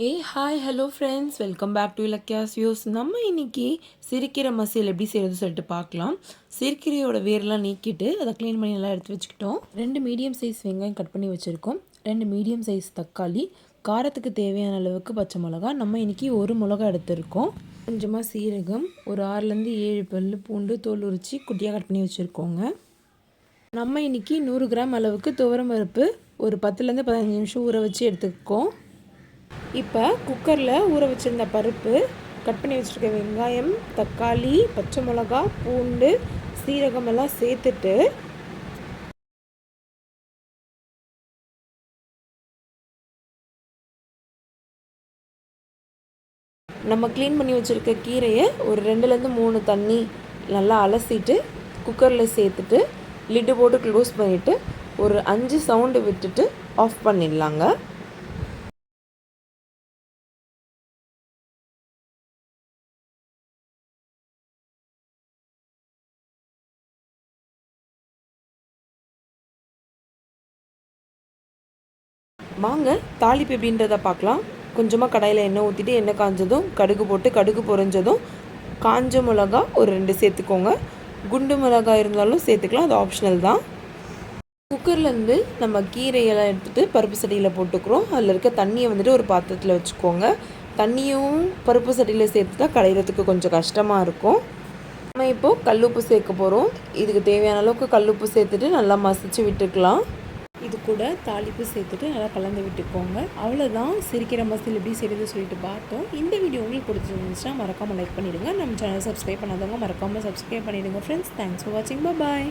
Hi hello friends, welcome back to Ilakkiya's views. நம்ம இன்றைக்கி சிறுக்கீரை மசியல் எப்படி செய்கிறது சொல்லிட்டு பார்க்கலாம். சிறுக்கீரையோட வேரெலாம் நீக்கிட்டு அதை க்ளீன் பண்ணி நல்லா எடுத்து வச்சுக்கிட்டோம். 2 மீடியம் சைஸ் வெங்காயம் கட் பண்ணி வச்சுருக்கோம். 2 மீடியம் சைஸ் தக்காளி, காரத்துக்கு தேவையான அளவுக்கு பச்சை மிளகா. நம்ம இன்றைக்கி ஒரு மிளகா எடுத்துருக்கோம். கொஞ்சமாக சீரகம், ஒரு 6லேருந்து 7 பல் பூண்டு தோல் உரித்து குட்டியாக கட் பண்ணி வச்சுருக்கோங்க. நம்ம இன்றைக்கி 100 கிராம் அளவுக்கு துவரம் பருப்பு ஒரு 10லேருந்து 15 நிமிஷம் ஊற வச்சு எடுத்துக்கோம். இப்போ குக்கரில் ஊற வச்சுருந்த பருப்பு, கட் பண்ணி வச்சுருக்க வெங்காயம், தக்காளி, பச்சை மிளகா, பூண்டு, சீரகம் எல்லாம் சேர்த்துட்டு நம்ம க்ளீன் பண்ணி வச்சுருக்க கீரையை ஒரு 2லேருந்து 3 தண்ணி நல்லா அலசிட்டு குக்கரில் சேர்த்துட்டு லிட்டு போட்டு க்ளோஸ் பண்ணிவிட்டு ஒரு 5 சவுண்டு விட்டுட்டு ஆஃப் பண்ணிடலாங்க. வாங்க தாளிப்பு எப்படின்றத பார்க்கலாம். கொஞ்சமாக கடாயில் எண்ணெய் ஊற்றிட்டு எண்ணெய் காஞ்சதும் கடுகு போட்டு கடுகு பொரிஞ்சதும் காஞ்ச மிளகா ஒரு 2 சேர்த்துக்கோங்க. குண்டு மிளகா இருந்தாலும் சேர்த்துக்கலாம், அது ஆப்ஷனல் தான். குக்கர்லேருந்து நம்ம கீரையெல்லாம் எடுத்துகிட்டு பருப்பு சட்டியில் போட்டுக்கிறோம். அதில் இருக்க தண்ணியை வந்துட்டு ஒரு பாத்திரத்தில் வச்சுக்கோங்க. தண்ணியும் பருப்பு சட்டியில் சேர்த்துட்டா கடையிறதுக்கு கொஞ்சம் கஷ்டமாக இருக்கும். நம்ம இப்போது கல்லுப்பு சேர்க்க போகிறோம். இதுக்கு தேவையான அளவுக்கு கல்லுப்பு சேர்த்துட்டு நல்லா மசிச்சு விட்டுக்கலாம். இது கூட தாளிப்பு சேர்த்துட்டு நல்லா கலந்து விட்டுக்கோங்க. அவ்வளோதான், சிறுக்கீரை மசியல் எப்படி செய்கிறது சொல்லிட்டு பார்த்தோம். இந்த வீடியோ உங்களுக்கு பிடிச்சிருந்துச்சுன்னா மறக்காமல் லைக் பண்ணிவிடுங்க. நம்ம சேனல் சப்ஸ்கிரைப் பண்ணாதவங்க மறக்காமல் சப்ஸ்கிரைப் பண்ணிவிடுங்க ஃப்ரெண்ட்ஸ். தேங்க்ஸ் ஃபார் வாட்சிங். பாய்.